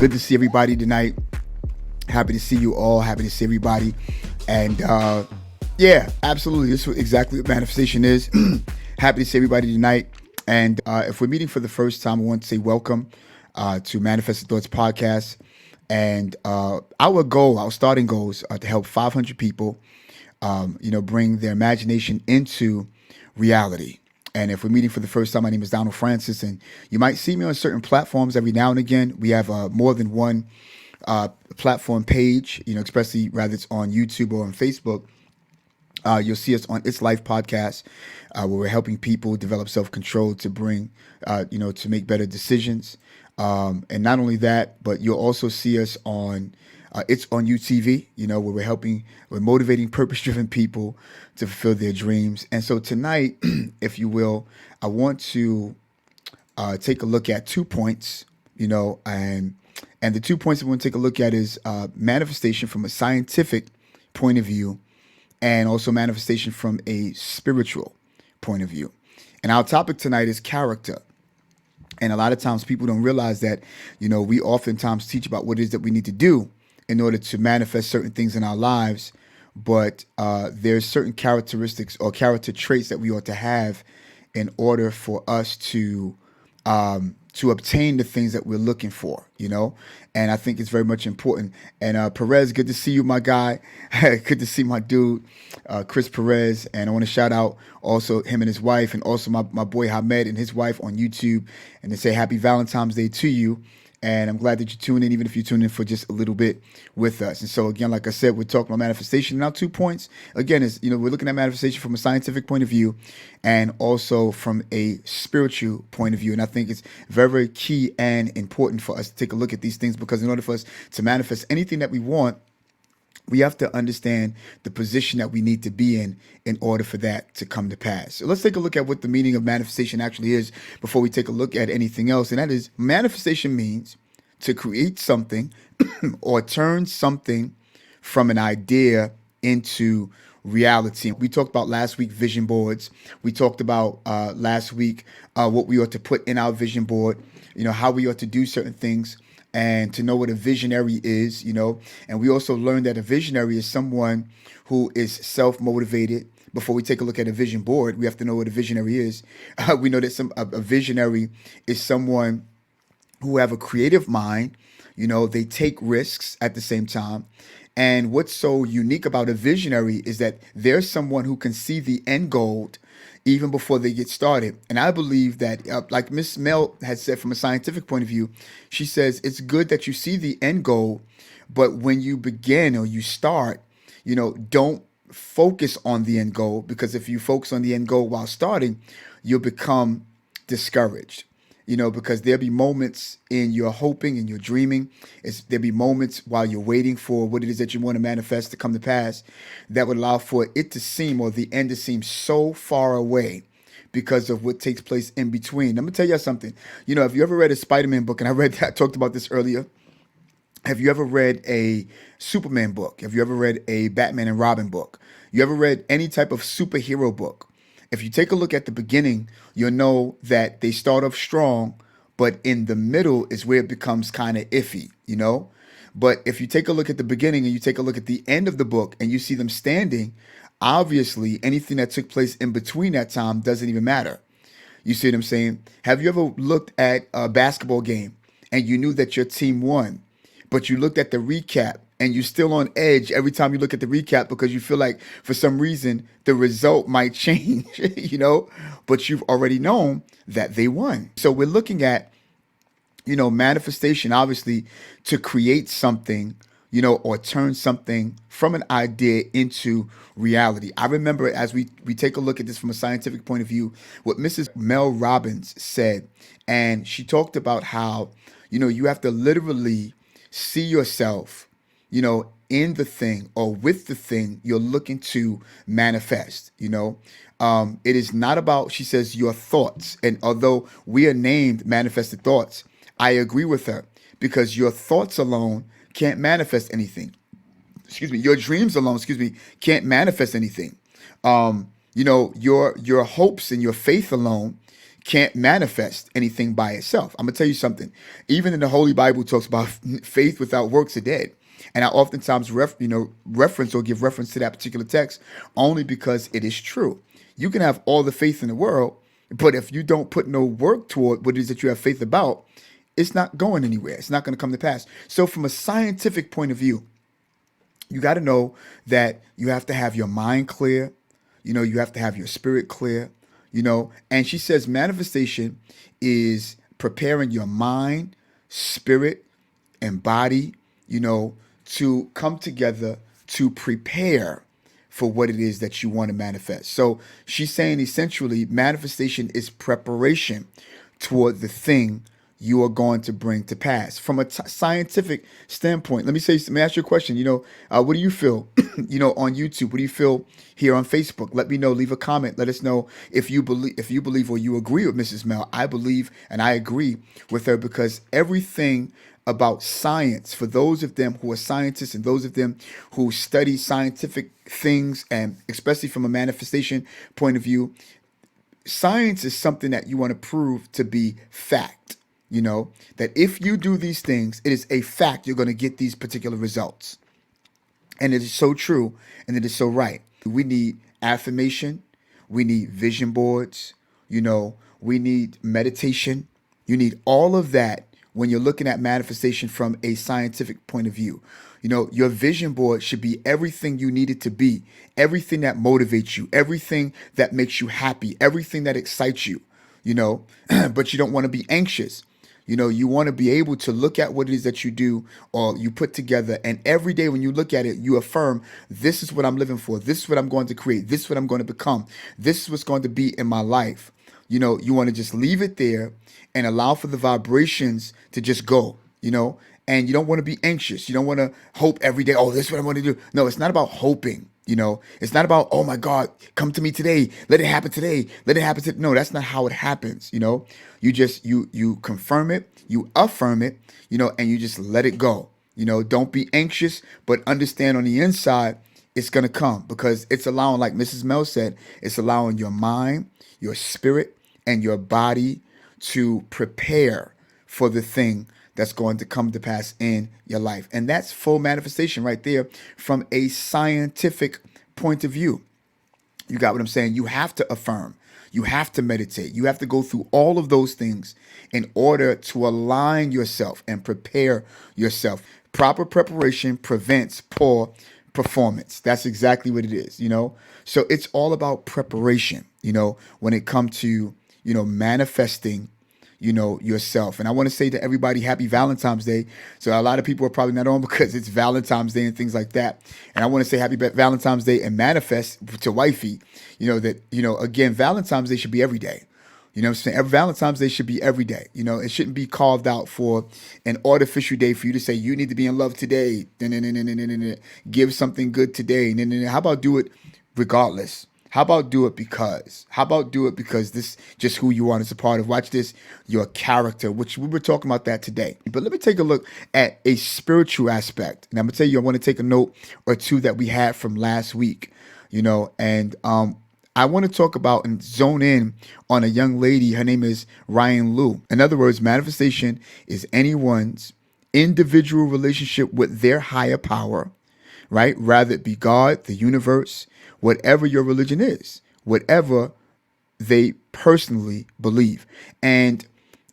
Good to see everybody tonight. Happy to see you all. Happy to see everybody. And yeah, absolutely. This is exactly what manifestation is. Happy to see everybody tonight. And if we're meeting for the first time, I want to say welcome to Manifested Thoughts Podcast. And our starting goals are to help 500 people, bring their imagination into reality. And if we're meeting for the first time, my name is Donald Francis, and you might see me on certain platforms every now and again. We have more than one platform page, especially rather it's on YouTube or on Facebook. You'll see us on It's Life Podcast, where we're helping people develop self-control to bring, to make better decisions. And not only that, but you'll also see us on It's on UTV, where we're motivating purpose-driven people to fulfill their dreams. And so tonight, if you will, I want to take a look at 2 points, and the 2 points that we want to take a look at is manifestation from a scientific point of view, and also manifestation from a spiritual point of view. And our topic tonight is character. And a lot of times people don't realize that, we oftentimes teach about what it is that we need to do in order to manifest certain things in our lives. But there's certain characteristics or character traits that we ought to have in order for us to obtain the things that we're looking for, and I think it's very much important. And Perez, good to see you, my guy. Good to see my dude, Chris Perez. And I want to shout out also him and his wife, and also my boy Hamed and his wife on YouTube, and to say happy Valentine's Day to you. And I'm glad that you tune in, even if you tune in for just a little bit with us. And so again, like I said, we're talking about manifestation. Now, 2 points, again, is, we're looking at manifestation from a scientific point of view and also from a spiritual point of view. And I think it's very, very key and important for us to take a look at these things, because in order for us to manifest anything that we want, we have to understand the position that we need to be in order for that to come to pass. So let's take a look at what the meaning of manifestation actually is before we take a look at anything else. And that is, manifestation means to create something or turn something from an idea into reality. We talked about last week vision boards. We talked about last week what we ought to put in our vision board, how we ought to do certain things, and to know what a visionary is, and we also learned that a visionary is someone who is self-motivated. Before we take a look at a vision board, we have to know what a visionary is. We know that a visionary is someone who have a creative mind, they take risks at the same time. And what's so unique about a visionary is that there's someone who can see the end goal even before they get started. And I believe that, like Miss Mel has said from a scientific point of view, she says it's good that you see the end goal, but when you begin or you start, don't focus on the end goal, because if you focus on the end goal while starting, you'll become discouraged. Because there'll be moments in your hoping and your dreaming. There'll be moments while you're waiting for what it is that you want to manifest to come to pass that would allow for it to seem, or the end to seem, so far away because of what takes place in between. I'm going to tell you something. Have you ever read a Spider-Man book? And I talked about this earlier. Have you ever read a Superman book? Have you ever read a Batman and Robin book? You ever read any type of superhero book? If you take a look at the beginning, you'll know that they start off strong, but in the middle is where it becomes kind of iffy, But if you take a look at the beginning and you take a look at the end of the book and you see them standing, obviously anything that took place in between that time doesn't even matter. You see what I'm saying? Have you ever looked at a basketball game and you knew that your team won, but you looked at the recap and you're still on edge every time you look at the recap because you feel like for some reason the result might change, but you've already known that they won. So we're looking at, manifestation, obviously, to create something, or turn something from an idea into reality. I remember, as we take a look at this from a scientific point of view, what Mrs. Mel Robbins said, and she talked about how, you have to literally see yourself, in the thing or with the thing you're looking to manifest. It is not about, she says, your thoughts. And although we are named manifested thoughts, I agree with her, because your thoughts alone can't manifest anything. Your dreams alone, can't manifest anything. Your hopes and your faith alone can't manifest anything by itself. I'm gonna tell you something. Even in the Holy Bible talks about faith without works are dead. And I oftentimes reference or give reference to that particular text only because it is true. You can have all the faith in the world, but if you don't put no work toward what it is that you have faith about, it's not going anywhere. It's not going to come to pass. So from a scientific point of view, you got to know that you have to have your mind clear. You have to have your spirit clear. And she says manifestation is preparing your mind, spirit, and body, to come together to prepare for what it is that you want to manifest. So she's saying essentially manifestation is preparation toward the thing you are going to bring to pass. From a scientific standpoint, let me ask you a question. What do you feel, on YouTube? What do you feel here on Facebook? Let me know. Leave a comment. Let us know if you believe or you agree with Mrs. Mel. I believe and I agree with her because everything about science, for those of them who are scientists and those of them who study scientific things, and especially from a manifestation point of view, science is something that you want to prove to be fact. That if you do these things, it is a fact you're going to get these particular results. And it is so true and it is so right. We need affirmation. We need vision boards. We need meditation. You need all of that when you're looking at manifestation from a scientific point of view. Your vision board should be everything you need it to be, everything that motivates you, everything that makes you happy, everything that excites you, but you don't want to be anxious. You want to be able to look at what it is that you do or you put together. And every day when you look at it, you affirm, this is what I'm living for. This is what I'm going to create. This is what I'm going to become. This is what's going to be in my life. You want to just leave it there and allow for the vibrations to just go, and you don't want to be anxious. You don't want to hope every day, oh, this is what I want to do. No, it's not about hoping. It's not about, oh my God, come to me today. Let it happen today. Let it happen today. No, that's not how it happens. You just, you confirm it, you affirm it, and you just let it go. Don't be anxious, but understand on the inside, it's going to come because it's allowing, like Mrs. Mel said, it's allowing your mind, your spirit, and your body to prepare for the thing that's going to come to pass in your life. And that's full manifestation right there from a scientific point of view. You got what I'm saying? You have to affirm. You have to meditate. You have to go through all of those things in order to align yourself and prepare yourself. Proper preparation prevents poor performance. That's exactly what it is, So it's all about preparation, when it comes to, manifesting yourself. And I want to say to everybody, happy Valentine's Day. So a lot of people are probably not on because it's Valentine's Day and things like that. And I want to say happy Valentine's Day and manifest to wifey, again, Valentine's Day should be every day. What I'm saying? Valentine's Day should be every day. It shouldn't be carved out for an artificial day for you to say, you need to be in love today. Give something good today. How about do it regardless? How about do it because? How about do it because this just who you are as a part of? Watch this, your character, which we were talking about that today. But let me take a look at a spiritual aspect. And I'm going to tell you, I want to take a note or two that we had from last week, and I want to talk about and zone in on a young lady. Her name is Ryan Liu. In other words, manifestation is anyone's individual relationship with their higher power, right? Rather it be God, the universe, whatever your religion is, whatever they personally believe. And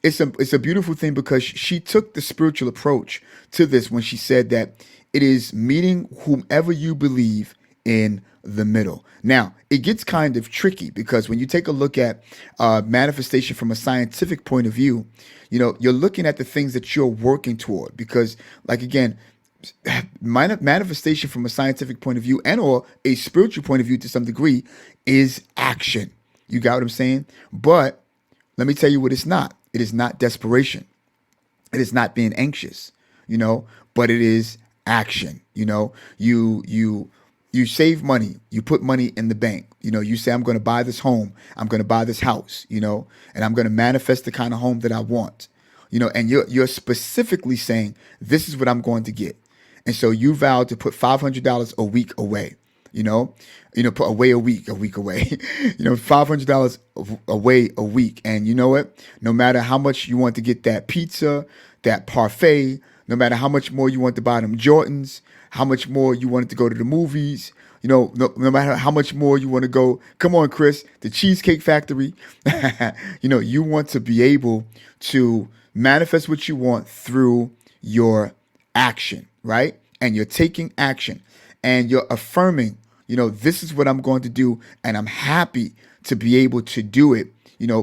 it's a beautiful thing because she took the spiritual approach to this when she said that it is meeting whomever you believe in the middle. Now, it gets kind of tricky because when you take a look at manifestation from a scientific point of view, you're looking at the things that you're working toward because, like, again, manifestation from a scientific point of view and or a spiritual point of view to some degree is action. You got what I'm saying? But let me tell you what it's not. It is not desperation. It is not being anxious, but it is action. You save money, you put money in the bank, you say, I'm going to buy this home, I'm going to buy this house, and I'm going to manifest the kind of home that I want, and you're specifically saying, this is what I'm going to get. And so you vow to put $500 a week away, put away a week away, $500 away a week. And you know what? No matter how much you want to get that pizza, that parfait, no matter how much more you want to buy them Jordans, how much more you wanted to go to the movies, no matter how much more you want to go, come on, Chris, the Cheesecake Factory, you want to be able to manifest what you want through your action, right? And you're taking action and you're affirming, this is what I'm going to do. And I'm happy to be able to do it.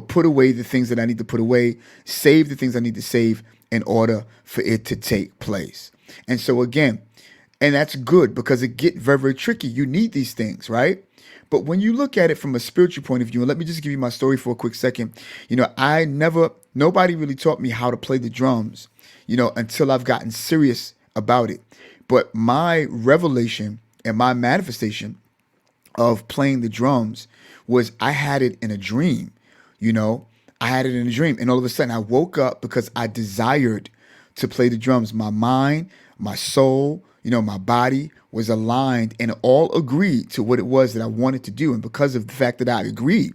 Put away the things that I need to put away, save the things I need to save in order for it to take place. And so again, and that's good because it gets very, very tricky. You need these things, right? But when you look at it from a spiritual point of view, and let me just give you my story for a quick second. Nobody really taught me how to play the drums, until I've gotten serious about it. But my revelation and my manifestation of playing the drums was I had it in a dream, I had it in a dream. And all of a sudden I woke up because I desired to play the drums. My mind, my soul, my body was aligned and all agreed to what it was that I wanted to do. And because of the fact that I agreed,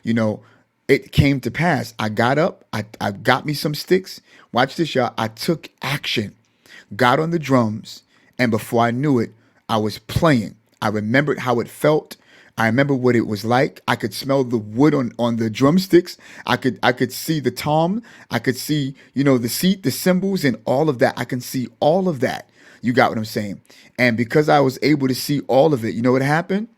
it came to pass. I got up, I got me some sticks. Watch this, y'all. I took action, got on the drums, and before I knew it, I was playing. I remembered how it felt. I remember what it was like. I could smell the wood on the drumsticks. I could see the tom. I could see, the seat, the cymbals, and all of that. I can see all of that. You got what I'm saying? And because I was able to see all of it, you know what happened?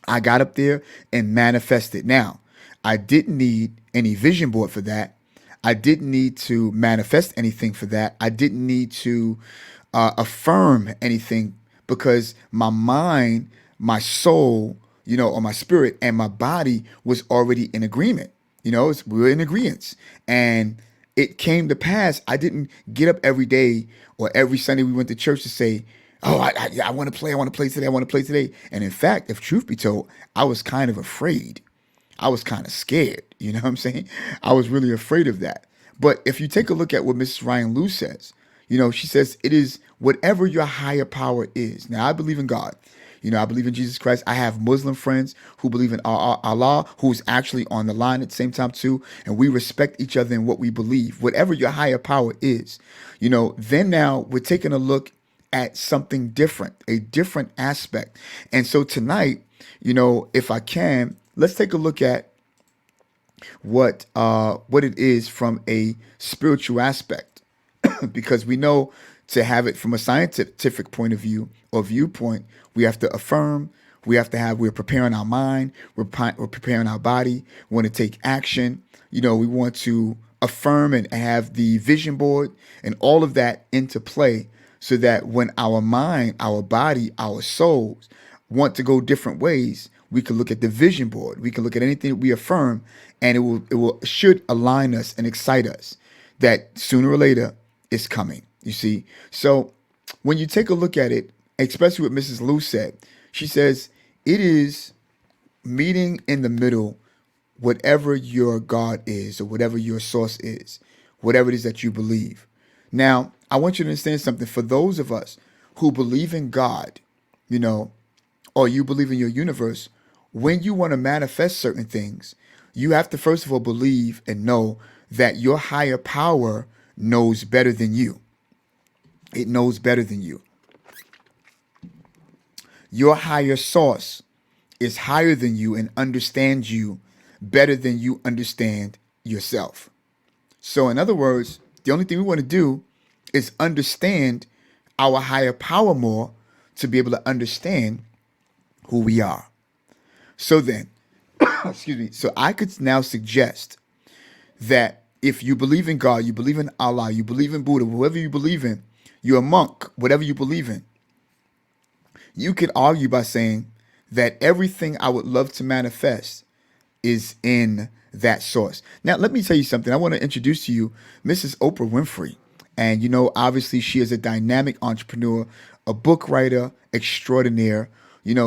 I got up there and manifested. Now, I didn't need any vision board for that. I didn't need to manifest anything for that. I didn't need to affirm anything because my mind, my soul, or my spirit and my body was already in agreement. We were in agreement. And it came to pass. I didn't get up every day or every Sunday we went to church to say, oh, I want to play. I want to play today. I want to play today. And in fact, if truth be told, I was kind of afraid. I was kind of scared. You know what I'm saying? I was really afraid of that. But if you take a look at what Mrs. Ryan Lou says, she says it is whatever your higher power is. Now, I believe in God. I believe in Jesus Christ. I have Muslim friends who believe in Allah, who's actually on the line at the same time too. And we respect each other in what we believe. Whatever your higher power is, then now we're taking a look at something different, a different aspect. And so tonight, if I can, let's take a look at what it is from a spiritual aspect, because we know to have it from a scientific point of view or viewpoint, we have to affirm, we're preparing our mind, we're preparing our body, we want to take action, we want to affirm and have the vision board and all of that into play so that when our mind, our body, our souls want to go different ways, we can look at the vision board, we can look at anything that we affirm, and it should align us and excite us that sooner or later it's coming. You see? So when you take a look at it, especially what Mrs. Lou said, she says, it is meeting in the middle, whatever your God is or whatever your source is, whatever it is that you believe. Now, I want you to understand something. For those of us who believe in God, or you believe in your universe, when you want to manifest certain things, you have to first of all believe and know that your higher power knows better than you. It knows better than you. Your higher source is higher than you and understands you better than you understand yourself. So in other words, the only thing we want to do is understand our higher power more to be able to understand who we are. So then, excuse me, so I could now suggest that if you believe in God, you believe in Allah, you believe in Buddha, whoever you believe in, you're a monk, whatever you believe in, you could argue by saying that everything I would love to manifest is in that source. Now, let me tell you something. I want to introduce to you Mrs. Oprah Winfrey. And, obviously she is a dynamic entrepreneur, a book writer extraordinaire.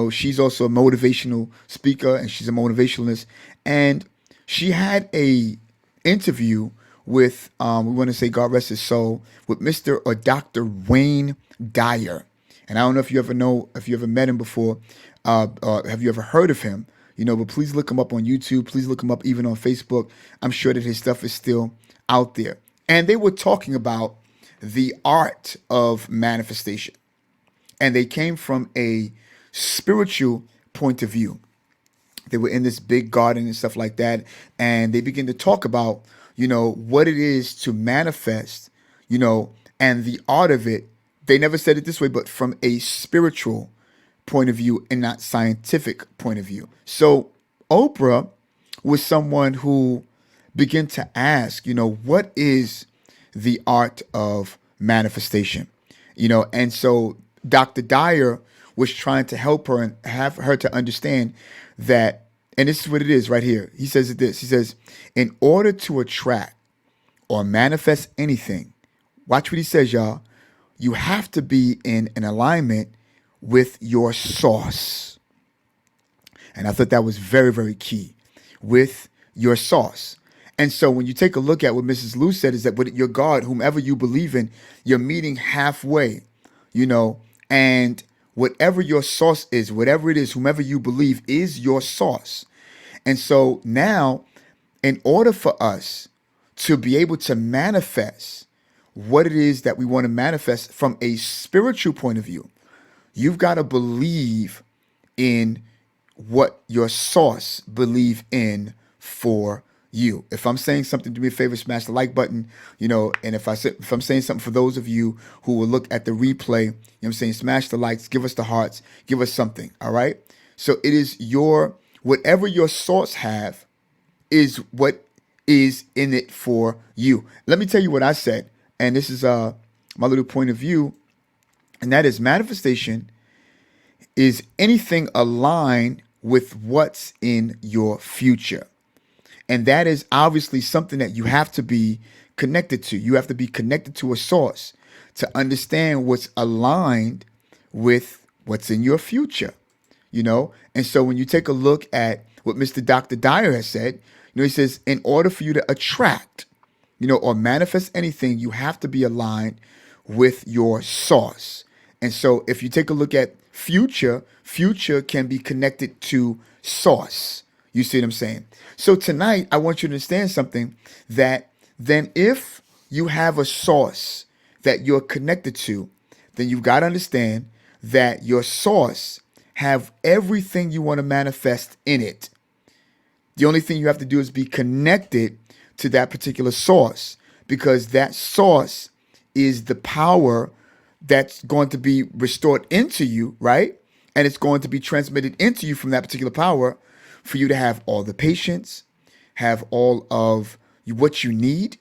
She's also a motivational speaker and she's a motivationalist. And she had a interview with, we want to say God rest his soul, with Mr. or Dr. Wayne Dyer. And I don't know if you ever know, if you ever met him before, or have you ever heard of him, but please look him up on YouTube. Please look him up even on Facebook. I'm sure that his stuff is still out there. And they were talking about the art of manifestation. And they came from a spiritual point of view. They were in this big garden and stuff like that. And they began to talk about, what it is to manifest, and the art of it. They never said it this way, but from a spiritual point of view and not scientific point of view. So Oprah was someone who began to ask, what is the art of manifestation? And so Dr. Dyer was trying to help her and have her to understand that, and this is what it is right here. He says this, he says, in order to attract or manifest anything, watch what he says, y'all, you have to be in an alignment with your source. And I thought that was very, very key, with your source. And so when you take a look at what Mrs. Lou said, is that with your God, whomever you believe in, you're meeting halfway, and whatever your source is, whatever it is, whomever you believe is your source. And so now, in order for us to be able to manifest what it is that we want to manifest from a spiritual point of view, you've got to believe in what your source believe in for you. If I'm saying something, do me a favor, smash the like button, and if I'm saying something for those of you who will look at the replay, I'm saying, smash the likes, give us the hearts, give us something. All right. So it is whatever your source have is what is in it for you. Let me tell you what I said. And this is my little point of view. And that is, manifestation is anything aligned with what's in your future. And that is obviously something that you have to be connected to. You have to be connected to a source to understand what's aligned with what's in your future, And so when you take a look at what Mr. Dr. Dyer has said, he says, in order for you to attract, or manifest anything, you have to be aligned with your source. And so if you take a look at future can be connected to source. You see what I'm saying? So tonight, I want you to understand something, that then if you have a source that you're connected to, then you've got to understand that your source have everything you want to manifest in it. The only thing you have to do is be connected to that particular source, because that source is the power that's going to be restored into you, right? And it's going to be transmitted into you from that particular power for you to have all the patience, have all of what you need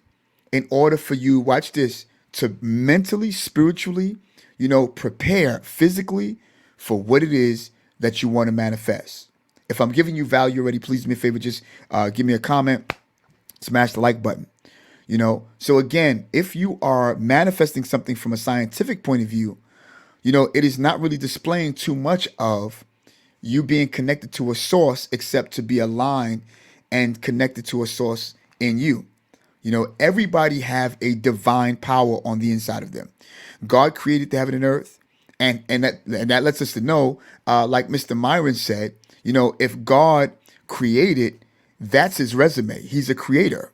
in order for you, watch this, to mentally, spiritually, prepare physically for what it is that you want to manifest. If I'm giving you value already, please do me a favor, just give me a comment, smash the like button. So again, if you are manifesting something from a scientific point of view, it is not really displaying too much of you being connected to a source, except to be aligned and connected to a source in you. Everybody have a divine power on the inside of them. God created the heaven and earth, and that lets us to know, like Mr. Myron said, if God created, that's his resume. He's a creator.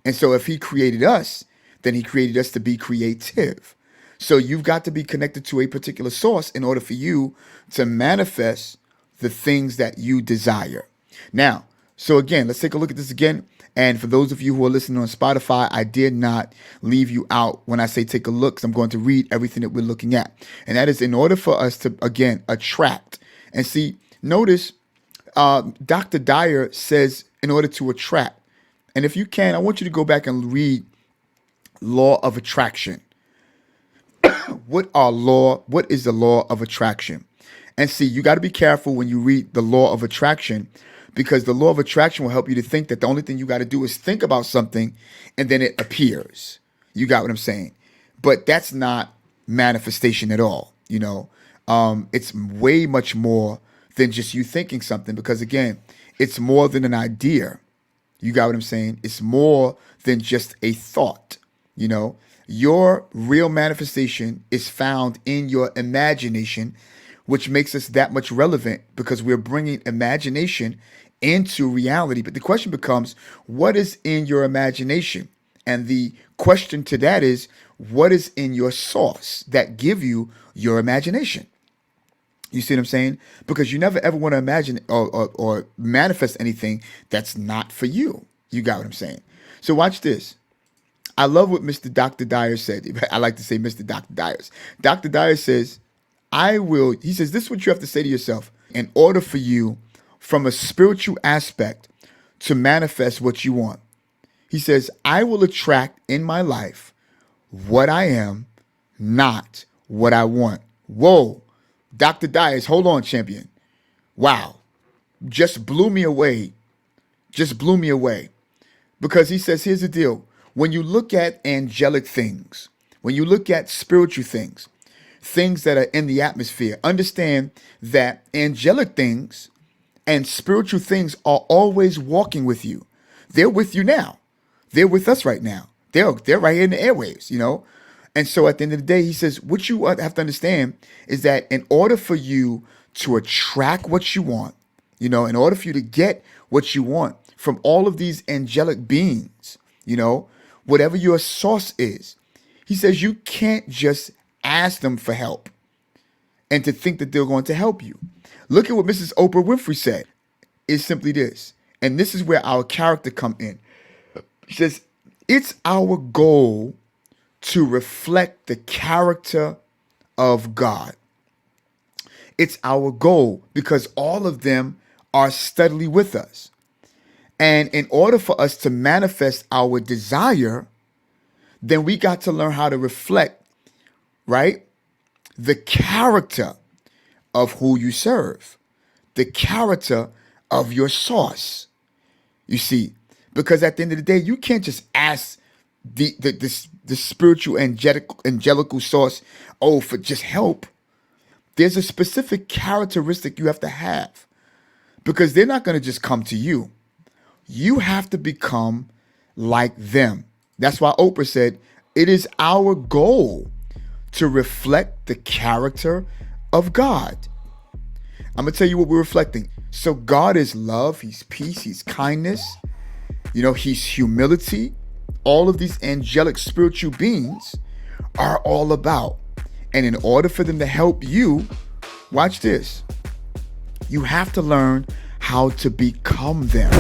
And so if he created us, then he created us to be creative. So you've got to be connected to a particular source in order for you to manifest the things that you desire. Now, so again, let's take a look at this again. And for those of you who are listening on Spotify, I did not leave you out when I say take a look, because I'm going to read everything that we're looking at. And that is in order for us to, again, attract. And see, notice Dr. Dyer says in order to attract. And if you can, I want you to go back and read Law of Attraction. What is the law of attraction? And see, you got to be careful when you read the law of attraction, because the law of attraction will help you to think that the only thing you got to do is think about something and then it appears. You got what I'm saying? But that's not manifestation at all. It's way much more than just you thinking something, because again, it's more than an idea. You got what I'm saying? It's more than just a thought. You know, your real manifestation is found in your imagination, which makes us that much relevant because we're bringing imagination into reality. But the question becomes, what is in your imagination? And the question to that is, what is in your source that give you your imagination? You see what I'm saying? Because you never ever want to imagine or manifest anything that's not for you. You got what I'm saying? So watch this. I love what Mr. Dr. Dyer said. I like to say Mr. Dr. Dyers. Dr. Dyer says, he says, this is what you have to say to yourself in order for you from a spiritual aspect to manifest what you want. He says, I will attract in my life what I am, not what I want. Whoa. Dr. Dyers, hold on, champion. Wow. Just blew me away. Just blew me away. Because he says, here's the deal. When you look at angelic things, when you look at spiritual things, things that are in the atmosphere, understand that angelic things and spiritual things are always walking with you. They're with you now. They're with us right now. They're right here in the airwaves, you know? And so at the end of the day, he says, what you have to understand is that in order for you to attract what you want, you know, in order for you to get what you want from all of these angelic beings, you know, whatever your source is, he says you can't just ask them for help and to think that they're going to help you. Look at what Mrs. Oprah Winfrey said. It's simply this. And this is where our character come in. She says, it's our goal to reflect the character of God. It's our goal because all of them are steadily with us. And in order for us to manifest our desire, then we got to learn how to reflect, right? The character of who you serve, the character of your source. You see, because at the end of the day, you can't just ask the spiritual angelical source, for just help. There's a specific characteristic you have to have because they're not going to just come to you. You have to become like them. That's why Oprah said, it is our goal to reflect the character of God. I'm going to tell you what we're reflecting. So God is love. He's peace. He's kindness. You know, he's humility. All of these angelic spiritual beings are all about. And in order for them to help you, watch this. You have to learn how to become them.